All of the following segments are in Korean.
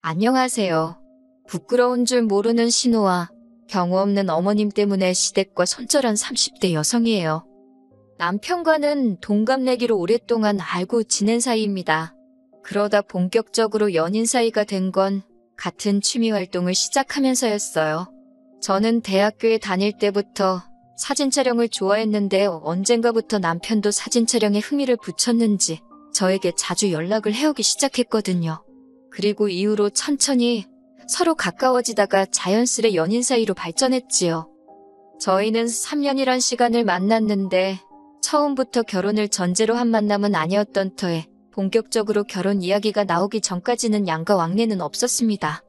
안녕하세요. 부끄러운 줄 모르는 신우와 경우 없는 어머님 때문에 시댁과 손절한 30대 여성이에요. 남편과는 동갑내기로 오랫동안 알고 지낸 사이입니다. 그러다 본격적으로 연인 사이가 된 건 같은 취미 활동을 시작하면서였어요. 저는 대학교에 다닐 때부터 사진 촬영을 좋아했는데 언젠가부터 남편도 사진 촬영에 흥미를 붙였는지 저에게 자주 연락을 해오기 시작했거든요. 그리고 이후로 천천히 서로 가까워지다가 자연스레 연인 사이로 발전했지요. 저희는 3년이란 시간을 만났는데 처음부터 결혼을 전제로 한 만남은 아니었던 터에 본격적으로 결혼 이야기가 나오기 전까지는 양가 왕래는 없었습니다.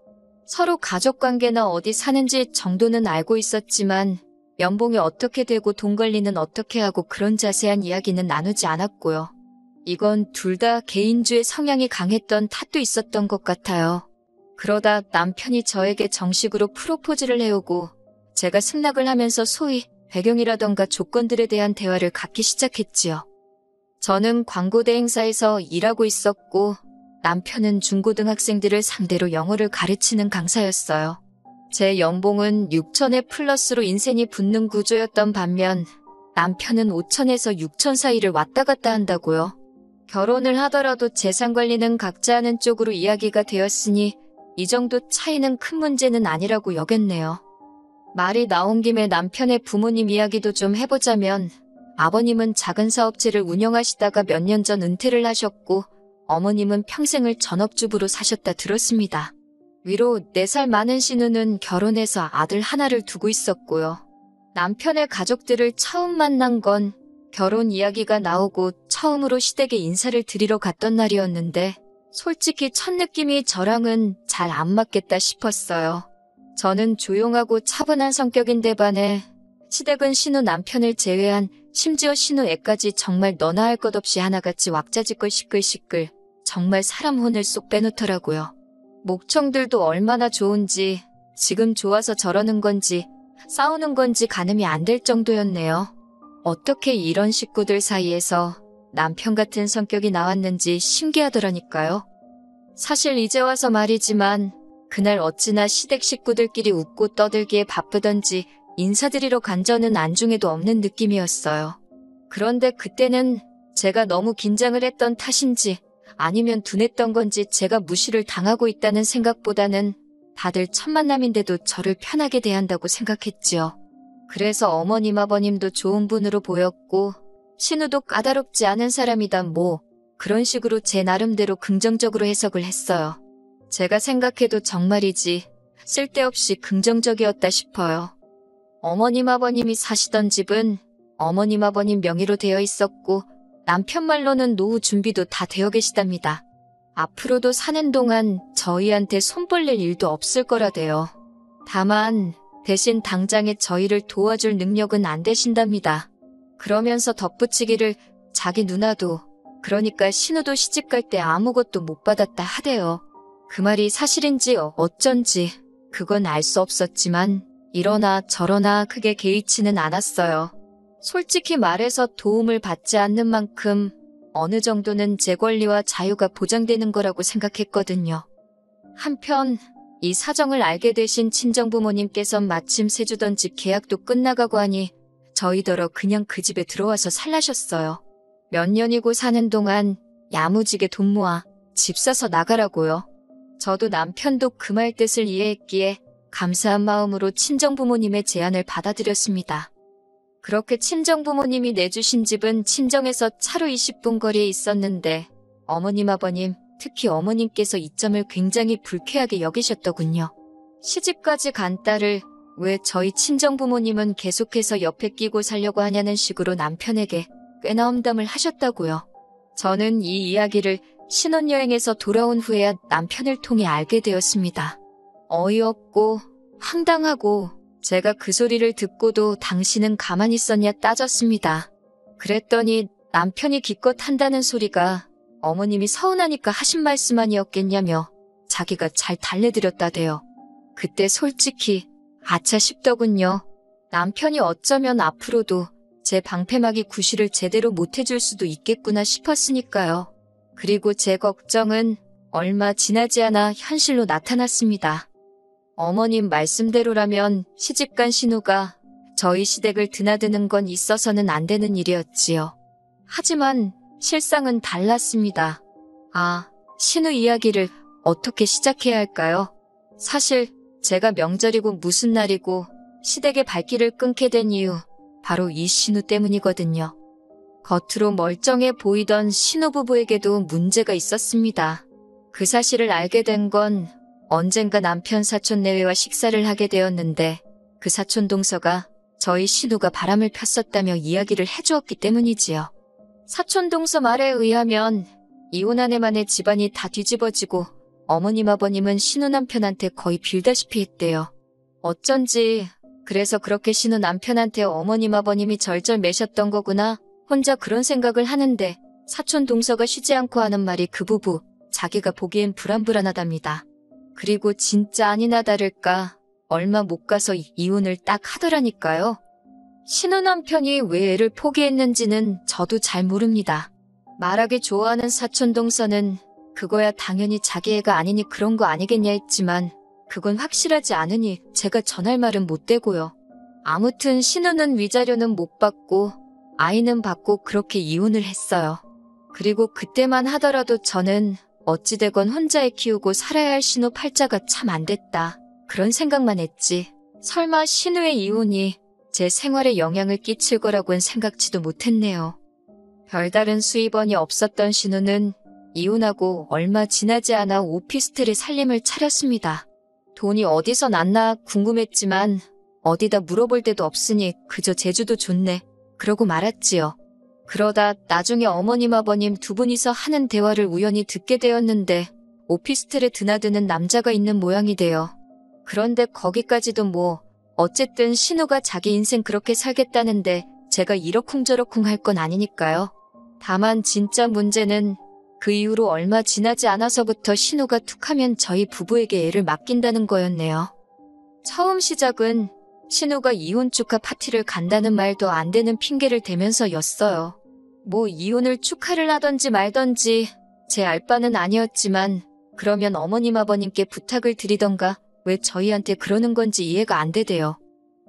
서로 가족관계나 어디 사는지 정도는 알고 있었지만 연봉이 어떻게 되고 돈 관리는 어떻게 하고 그런 자세한 이야기는 나누지 않았고요. 이건 둘 다 개인주의 성향이 강했던 탓도 있었던 것 같아요. 그러다 남편이 저에게 정식으로 프로포즈를 해오고 제가 승낙을 하면서 소위 배경이라던가 조건들에 대한 대화를 갖기 시작했지요. 저는 광고대 행사에서 일하고 있었고 남편은 중고등학생들을 상대로 영어를 가르치는 강사였어요. 제 연봉은 6천에 플러스로 인센이 붙는 구조였던 반면 남편은 5천에서 6천 사이를 왔다 갔다 한다고요. 결혼을 하더라도 재산 관리는 각자 하는 쪽으로 이야기가 되었으니 이 정도 차이는 큰 문제는 아니라고 여겼네요. 말이 나온 김에 남편의 부모님 이야기도 좀 해보자면 아버님은 작은 사업체를 운영하시다가 몇 년 전 은퇴를 하셨고 어머님은 평생을 전업주부로 사셨다 들었습니다. 위로 4살 많은 신우는 결혼해서 아들 하나를 두고 있었고요. 남편의 가족들을 처음 만난 건 결혼 이야기가 나오고 처음으로 시댁에 인사를 드리러 갔던 날이었는데 솔직히 첫 느낌이 저랑은 잘 안 맞겠다 싶었어요. 저는 조용하고 차분한 성격인데 반해 시댁은 신우 남편을 제외한 심지어 신우 애까지 정말 너나 할 것 없이 하나같이 왁자지껄 시끌시끌 정말 사람 혼을 쏙 빼놓더라고요. 목청들도 얼마나 좋은지 지금 좋아서 저러는 건지 싸우는 건지 가늠이 안 될 정도였네요. 어떻게 이런 식구들 사이에서 남편 같은 성격이 나왔는지 신기하더라니까요. 사실 이제 와서 말이지만 그날 어찌나 시댁 식구들끼리 웃고 떠들기에 바쁘던지 인사드리러 간 저는 안중에도 없는 느낌이었어요. 그런데 그때는 제가 너무 긴장을 했던 탓인지 아니면 둔했던 건지 제가 무시를 당하고 있다는 생각보다는 다들 첫 만남인데도 저를 편하게 대한다고 생각했지요. 그래서 어머님 아버님도 좋은 분으로 보였고 신우도 까다롭지 않은 사람이다 뭐 그런 식으로 제 나름대로 긍정적으로 해석을 했어요. 제가 생각해도 정말이지 쓸데없이 긍정적이었다 싶어요. 어머님 아버님이 사시던 집은 어머님 아버님 명의로 되어 있었고 남편 말로는 노후 준비도 다 되어 계시답니다. 앞으로도 사는 동안 저희한테 손 벌릴 일도 없을 거라대요. 다만 대신 당장에 저희를 도와줄 능력은 안 되신답니다. 그러면서 덧붙이기를 자기 누나도 그러니까 신우도 시집갈 때 아무것도 못 받았다 하대요. 그 말이 사실인지 어쩐지 그건 알 수 없었지만 이러나 저러나 크게 개의치는 않았어요. 솔직히 말해서 도움을 받지 않는 만큼 어느 정도는 제 권리와 자유가 보장되는 거라고 생각했거든요. 한편 이 사정을 알게 되신 친정부모님께선 마침 세주던 집 계약도 끝나가고 하니 저희더러 그냥 그 집에 들어와서 살라셨어요. 몇 년이고 사는 동안 야무지게 돈 모아 집 사서 나가라고요. 저도 남편도 그 말 뜻을 이해했기에 감사한 마음으로 친정부모님의 제안을 받아들였습니다. 그렇게 친정부모님이 내주신 집은 친정에서 차로 20분 거리에 있었는데 어머님 아버님, 특히 어머님께서 이 점을 굉장히 불쾌하게 여기셨더군요. 시집까지 간 딸을 왜 저희 친정부모님은 계속해서 옆에 끼고 살려고 하냐는 식으로 남편에게 꽤나 험담을 하셨다고요. 저는 이 이야기를 신혼여행에서 돌아온 후에야 남편을 통해 알게 되었습니다. 어이없고 황당하고 제가 그 소리를 듣고도 당신은 가만히 있었냐 따졌습니다. 그랬더니 남편이 기껏 한다는 소리가 어머님이 서운하니까 하신 말씀 아니었겠냐며 자기가 잘 달래드렸다대요. 그때 솔직히 아차 싶더군요. 남편이 어쩌면 앞으로도 제 방패막이 구실을 제대로 못해줄 수도 있겠구나 싶었으니까요. 그리고 제 걱정은 얼마 지나지 않아 현실로 나타났습니다. 어머님 말씀대로라면 시집간 신우가 저희 시댁을 드나드는 건 있어서는 안 되는 일이었지요. 하지만 실상은 달랐습니다. 아, 신우 이야기를 어떻게 시작해야 할까요? 사실 제가 명절이고 무슨 날이고 시댁의 발길을 끊게 된 이유 바로 이 신우 때문이거든요. 겉으로 멀쩡해 보이던 신우 부부에게도 문제가 있었습니다. 그 사실을 알게 된 건 언젠가 남편 사촌 내외와 식사를 하게 되었는데 그 사촌 동서가 저희 신우가 바람을 폈었다며 이야기를 해주었기 때문이지요. 사촌 동서 말에 의하면 이혼 아내만의 집안이 다 뒤집어지고 어머님 아버님은 신우 남편한테 거의 빌다시피 했대요. 어쩐지 그래서 그렇게 신우 남편한테 어머님 아버님이 절절 매셨던 거구나 혼자 그런 생각을 하는데 사촌 동서가 쉬지 않고 하는 말이 그 부부 자기가 보기엔 불안불안하답니다. 그리고 진짜 아니나 다를까 얼마 못 가서 이혼을 딱 하더라니까요. 신우 남편이 왜 애를 포기했는지는 저도 잘 모릅니다. 말하기 좋아하는 사촌 동서는 그거야 당연히 자기 애가 아니니 그런 거 아니겠냐 했지만 그건 확실하지 않으니 제가 전할 말은 못 대고요. 아무튼 신우는 위자료는 못 받고 아이는 받고 그렇게 이혼을 했어요. 그리고 그때만 하더라도 저는 어찌되건 혼자 애 키우고 살아야 할 신우 팔자가 참 안 됐다. 그런 생각만 했지. 설마 신우의 이혼이 제 생활에 영향을 끼칠 거라고는 생각지도 못했네요. 별다른 수입원이 없었던 신우는 이혼하고 얼마 지나지 않아 오피스텔에 살림을 차렸습니다. 돈이 어디서 났나 궁금했지만 어디다 물어볼 데도 없으니 그저 제주도 좋네. 그러고 말았지요. 그러다 나중에 어머님 아버님 두 분이서 하는 대화를 우연히 듣게 되었는데 오피스텔에 드나드는 남자가 있는 모양이 돼요. 그런데 거기까지도 뭐 어쨌든 신우가 자기 인생 그렇게 살겠다는데 제가 이러쿵저러쿵 할 건 아니니까요. 다만 진짜 문제는 그 이후로 얼마 지나지 않아서부터 신우가 툭하면 저희 부부에게 애를 맡긴다는 거였네요. 처음 시작은 신우가 이혼 축하 파티를 간다는 말도 안 되는 핑계를 대면서였어요. 뭐 이혼을 축하를 하던지 말던지 제 알 바는 아니었지만 그러면 어머님 아버님께 부탁을 드리던가 왜 저희한테 그러는 건지 이해가 안 되대요.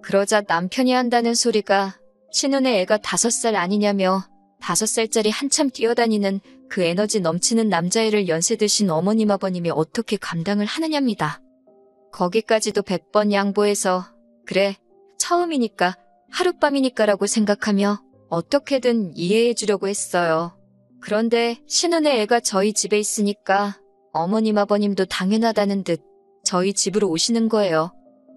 그러자 남편이 한다는 소리가 신우네 애가 5살 아니냐며 5살짜리 한참 뛰어다니는 그 에너지 넘치는 남자애를 연세 드신 어머님 아버님이 어떻게 감당을 하느냐입니다. 거기까지도 100번 양보해서 그래 처음이니까 하룻밤이니까라고 생각하며 어떻게든 이해해 주려고 했어요. 그런데 신우네 애가 저희 집에 있으니까 어머님 아버님도 당연하다는 듯 저희 집으로 오시는 거예요.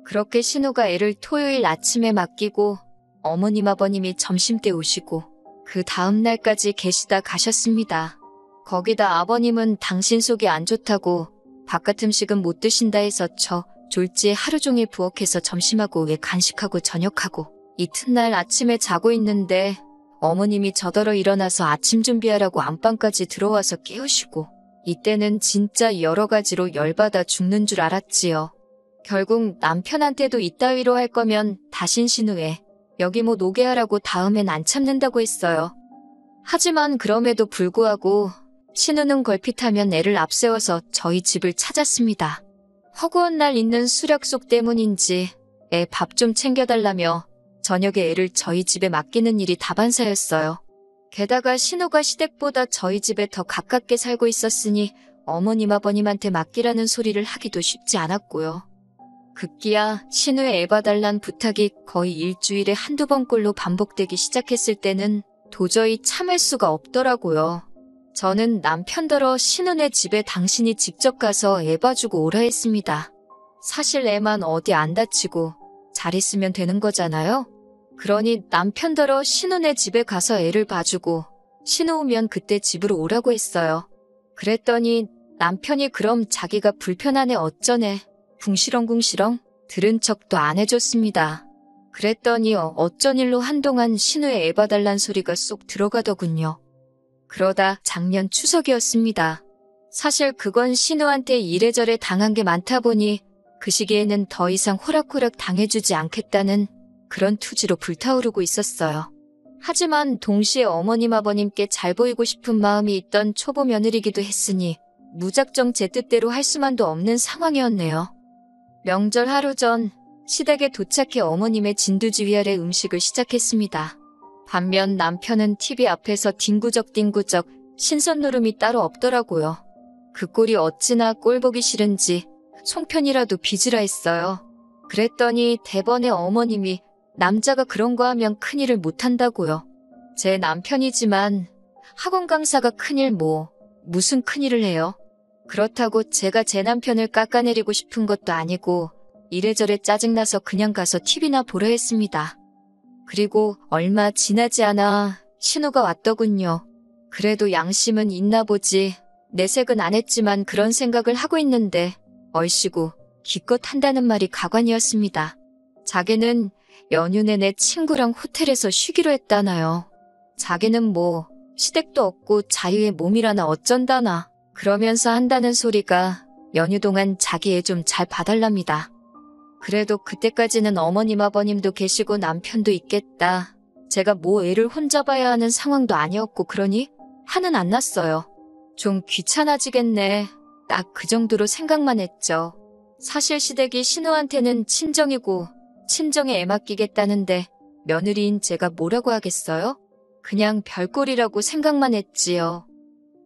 그렇게 신우가 애를 토요일 아침에 맡기고 어머님 아버님이 점심때 오시고 그 다음 날까지 계시다 가셨습니다. 거기다 아버님은 당신 속이 안 좋다고 바깥 음식은 못 드신다 해서 저 졸지에 하루 종일 부엌에서 점심하고 왜 간식하고 저녁하고 이튿날 아침에 자고 있는데 어머님이 저더러 일어나서 아침 준비하라고 안방까지 들어와서 깨우시고 이때는 진짜 여러 가지로 열받아 죽는 줄 알았지요. 결국 남편한테도 이따위로 할 거면 다신 신우에 여기 뭐 노게 하라고 다음엔 안 참는다고 했어요. 하지만 그럼에도 불구하고 신우는 걸핏하면 애를 앞세워서 저희 집을 찾았습니다. 허구한 날 있는 수력속 때문인지 애 밥 좀 챙겨달라며 저녁에 애를 저희 집에 맡기는 일이 다반사였어요. 게다가 신우가 시댁보다 저희 집에 더 가깝게 살고 있었으니 어머님 아버님한테 맡기라는 소리를 하기도 쉽지 않았고요. 급기야 신우의 애 봐달란 부탁이 거의 일주일에 한두 번꼴로 반복되기 시작했을 때는 도저히 참을 수가 없더라고요. 저는 남편더러 신우네 집에 당신이 직접 가서 애 봐주고 오라 했습니다. 사실 애만 어디 안 다치고 잘 있으면 되는 거잖아요. 그러니 남편더러 신우네 집에 가서 애를 봐주고 신우 오면 그때 집으로 오라고 했어요. 그랬더니 남편이 그럼 자기가 불편하네 어쩌네 궁시렁궁시렁 들은 척도 안 해줬습니다. 그랬더니 어쩐 일로 한동안 신우의 애 봐달란 소리가 쏙 들어가더군요. 그러다 작년 추석이었습니다. 사실 그건 신우한테 이래저래 당한 게 많다 보니 그 시기에는 더 이상 호락호락 당해주지 않겠다는 그런 투지로 불타오르고 있었어요. 하지만 동시에 어머님 아버님께 잘 보이고 싶은 마음이 있던 초보 며느리기도 했으니 무작정 제 뜻대로 할 수만도 없는 상황이었네요. 명절 하루 전 시댁에 도착해 어머님의 진두지휘 아래 음식을 시작했습니다. 반면 남편은 TV 앞에서 뒹구적 신선 노름이 따로 없더라고요. 그 꼴이 어찌나 꼴보기 싫은지 송편이라도 빚으라 했어요. 그랬더니 대번에 어머님이 남자가 그런 거 하면 큰일을 못한다고요. 제 남편이지만 학원 강사가 큰일 무슨 큰일을 해요. 그렇다고 제가 제 남편을 깎아내리고 싶은 것도 아니고 이래저래 짜증나서 그냥 가서 TV나 보려 했습니다. 그리고 얼마 지나지 않아 신호가 왔더군요. 그래도 양심은 있나 보지. 내색은 안 했지만 그런 생각을 하고 있는데 얼씨구 기껏 한다는 말이 가관이었습니다. 자기는 연휴 내내 친구랑 호텔에서 쉬기로 했다나요. 자기는 시댁도 없고 자유의 몸이라나 어쩐다나 그러면서 한다는 소리가 연휴 동안 자기 애 좀 잘 봐달랍니다. 그래도 그때까지는 어머님 아버님도 계시고 남편도 있겠다. 제가 애를 혼자 봐야 하는 상황도 아니었고 그러니 화는 안 났어요. 좀 귀찮아지겠네. 딱 그 정도로 생각만 했죠. 사실 시댁이 신우한테는 친정이고 친정에 애 맡기겠다는데 며느리인 제가 뭐라고 하겠어요? 그냥 별꼴이라고 생각만 했지요.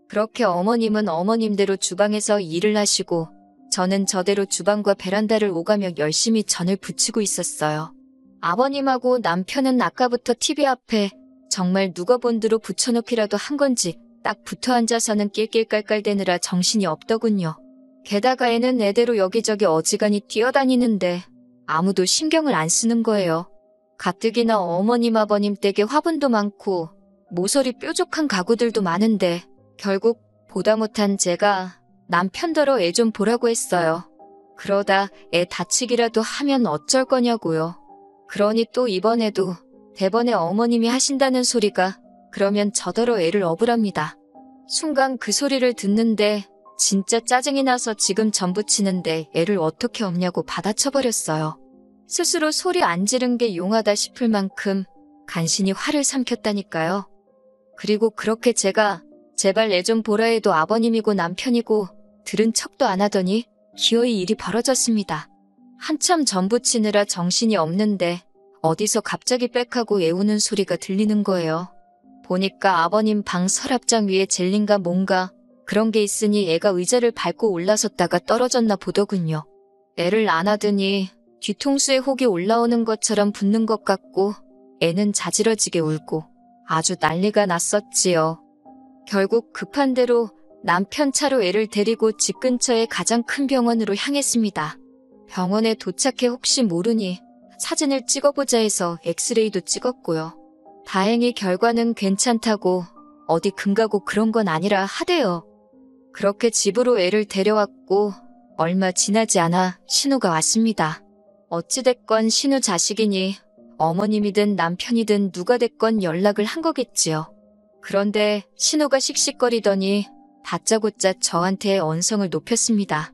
그렇게 어머님은 어머님대로 주방에서 일을 하시고 저는 저대로 주방과 베란다를 오가며 열심히 전을 부치고 있었어요. 아버님하고 남편은 아까부터 TV 앞에 정말 누가 본 드로 붙여놓기라도 한 건지 딱 붙어 앉아서는 낄낄깔깔대느라 정신이 없더군요. 게다가 애는 애대로 여기저기 어지간히 뛰어다니는데 아무도 신경을 안 쓰는 거예요. 가뜩이나 어머님 아버님 댁에 화분도 많고 모서리 뾰족한 가구들도 많은데 결국 보다 못한 제가 남편더러 애 좀 보라고 했어요. 그러다 애 다치기라도 하면 어쩔 거냐고요. 그러니 또 이번에도 대번에 어머님이 하신다는 소리가 그러면 저더러 애를 업으랍니다. 순간 그 소리를 듣는데 진짜 짜증이 나서 지금 전 부치는데 애를 어떻게 업냐고 받아쳐버렸어요. 스스로 소리 안 지른 게 용하다 싶을 만큼 간신히 화를 삼켰다니까요. 그리고 그렇게 제가 제발 애 좀 보라 해도 아버님이고 남편이고 들은 척도 안 하더니 기어이 일이 벌어졌습니다. 한참 전 부치느라 정신이 없는데 어디서 갑자기 빽하고 애우는 소리가 들리는 거예요. 보니까 아버님 방 서랍장 위에 젤린가 뭔가 그런 게 있으니 애가 의자를 밟고 올라섰다가 떨어졌나 보더군요. 애를 안아드니 뒤통수에 혹이 올라오는 것처럼 붓는 것 같고 애는 자지러지게 울고 아주 난리가 났었지요. 결국 급한 대로 남편 차로 애를 데리고 집 근처의 가장 큰 병원으로 향했습니다. 병원에 도착해 혹시 모르니 사진을 찍어보자 해서 엑스레이도 찍었고요. 다행히 결과는 괜찮다고 어디 금가고 그런 건 아니라 하대요. 그렇게 집으로 애를 데려왔고 얼마 지나지 않아 신우가 왔습니다. 어찌됐건 신우 자식이니 어머님이든 남편이든 누가 됐건 연락을 한 거겠지요. 그런데 신우가 씩씩거리더니 다짜고짜 저한테 언성을 높였습니다.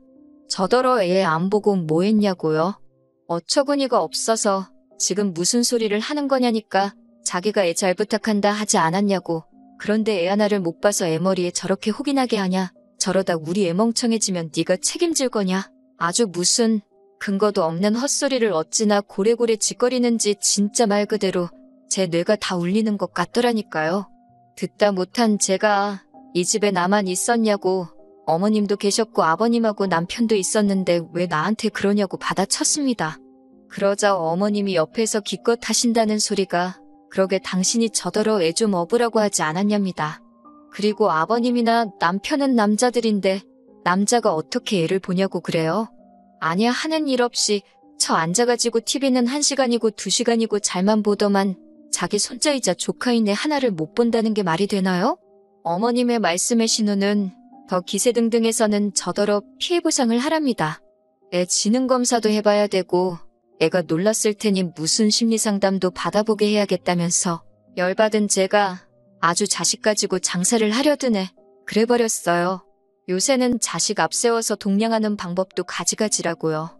저더러 애 안 보고 뭐 했냐고요? 어처구니가 없어서 지금 무슨 소리를 하는 거냐니까 자기가 애 잘 부탁한다 하지 않았냐고. 그런데 애 하나를 못 봐서 애 머리에 저렇게 혹이 나게 하냐? 저러다 우리 애 멍청해지면 네가 책임질 거냐? 아주 무슨 근거도 없는 헛소리를 어찌나 고래고래 짓거리는지 진짜 말 그대로 제 뇌가 다 울리는 것 같더라니까요. 듣다 못한 제가 이 집에 나만 있었냐고 어머님도 계셨고 아버님하고 남편도 있었는데 왜 나한테 그러냐고 받아쳤습니다. 그러자 어머님이 옆에서 기껏 하신다는 소리가 그러게 당신이 저더러 애 좀 업으라고 하지 않았냐입니다. 그리고 아버님이나 남편은 남자들인데 남자가 어떻게 애를 보냐고 그래요? 아니야 하는 일 없이 저 앉아가지고 TV는 1시간이고 2시간이고 잘만 보더만 자기 손자이자 조카인 애 하나를 못 본다는 게 말이 되나요? 어머님의 말씀에 신우는 더 기세등등해서는 저더러 피해보상을 하랍니다. 애 지능검사도 해봐야 되고 애가 놀랐을 테니 무슨 심리상담도 받아보게 해야겠다면서 열받은 제가 아주 자식 가지고 장사를 하려 드네. 그래버렸어요. 요새는 자식 앞세워서 동냥하는 방법도 가지가지라고요.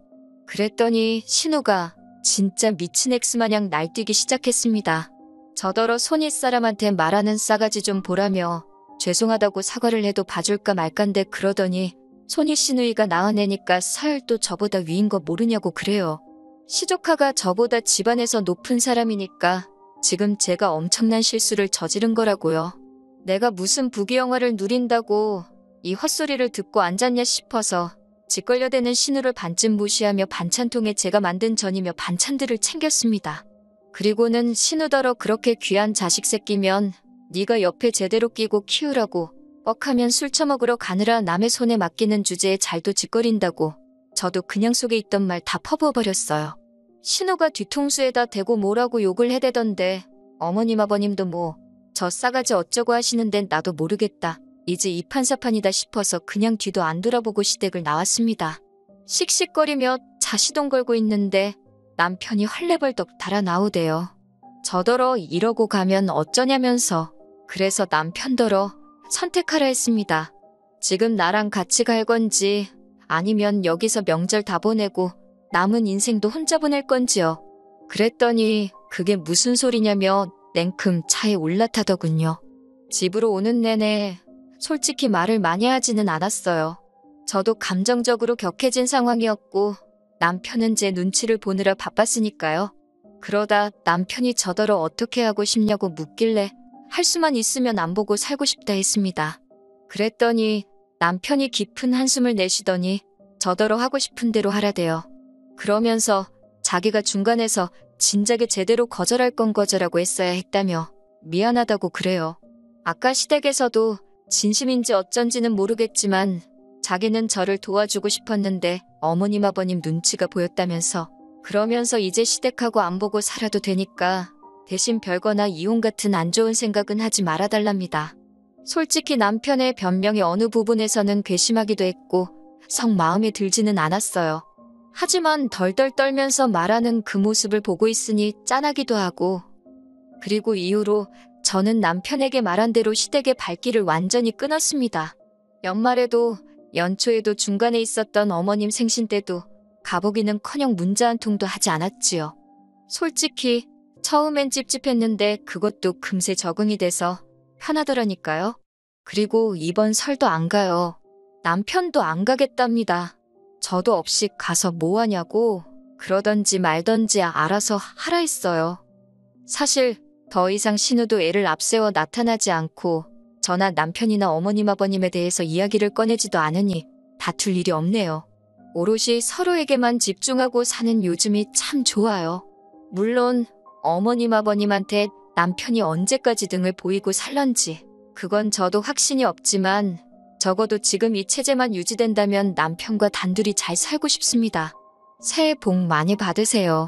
그랬더니 신우가 진짜 미친 엑스마냥 날뛰기 시작했습니다. 저더러 손윗사람한테 말하는 싸가지 좀 보라며 죄송하다고 사과를 해도 봐줄까 말깐데 그러더니 손희 씨 누이가 낳은 애니까 사열도 저보다 위인 거 모르냐고 그래요. 시조카가 저보다 집안에서 높은 사람이니까 지금 제가 엄청난 실수를 저지른 거라고요. 내가 무슨 부귀영화를 누린다고 이 헛소리를 듣고 앉았냐 싶어서 짓걸려대는 신우를 반쯤 무시하며 반찬통에 제가 만든 전이며 반찬들을 챙겼습니다. 그리고는 신우더러 그렇게 귀한 자식 새끼면 네가 옆에 제대로 끼고 키우라고 뻑하면 술 처먹으러 가느라 남의 손에 맡기는 주제에 잘도 짓거린다고 저도 그냥 속에 있던 말 다 퍼부어버렸어요. 신우가 뒤통수에다 대고 뭐라고 욕을 해대던데 어머님 아버님도 뭐 저 싸가지 어쩌고 하시는데 나도 모르겠다. 이제 이판사판이다 싶어서 그냥 뒤도 안 돌아보고 시댁을 나왔습니다. 씩씩거리며 자시동 걸고 있는데 남편이 헐레벌떡 달아 나오대요. 저더러 이러고 가면 어쩌냐면서. 그래서 남편더러 선택하라 했습니다. 지금 나랑 같이 갈 건지 아니면 여기서 명절 다 보내고 남은 인생도 혼자 보낼 건지요. 그랬더니 그게 무슨 소리냐며 냉큼 차에 올라타더군요. 집으로 오는 내내 솔직히 말을 많이 하지는 않았어요. 저도 감정적으로 격해진 상황이었고 남편은 제 눈치를 보느라 바빴으니까요. 그러다 남편이 저더러 어떻게 하고 싶냐고 묻길래 할 수만 있으면 안 보고 살고 싶다 했습니다. 그랬더니 남편이 깊은 한숨을 내쉬더니 저더러 하고 싶은 대로 하라대요. 그러면서 자기가 중간에서 진작에 제대로 거절할 건 거절하고 했어야 했다며 미안하다고 그래요. 아까 시댁에서도 진심인지 어쩐지는 모르겠지만 자기는 저를 도와주고 싶었는데 어머님 아버님 눈치가 보였다면서 그러면서 이제 시댁하고 안 보고 살아도 되니까 대신 별거나 이혼 같은 안 좋은 생각은 하지 말아달랍니다. 솔직히 남편의 변명이 어느 부분에서는 괘씸하기도 했고 성 마음에 들지는 않았어요. 하지만 덜덜 떨면서 말하는 그 모습을 보고 있으니 짠하기도 하고 그리고 이후로 저는 남편에게 말한 대로 시댁의 발길을 완전히 끊었습니다. 연말에도 연초에도 중간에 있었던 어머님 생신 때도 가보기는커녕 문자 한 통도 하지 않았지요. 솔직히 처음엔 찝찝했는데 그것도 금세 적응이 돼서 편하더라니까요. 그리고 이번 설도 안 가요. 남편도 안 가겠답니다. 저도 없이 가서 뭐 하냐고 그러던지 말던지 알아서 하라 했어요. 사실 더 이상 신우도 애를 앞세워 나타나지 않고 저나 남편이나 어머님 아버님에 대해서 이야기를 꺼내지도 않으니 다툴 일이 없네요. 오롯이 서로에게만 집중하고 사는 요즘이 참 좋아요. 물론 어머님 아버님한테 남편이 언제까지 등을 보이고 살런지 그건 저도 확신이 없지만 적어도 지금 이 체제만 유지된다면 남편과 단둘이 잘 살고 싶습니다. 새해 복 많이 받으세요.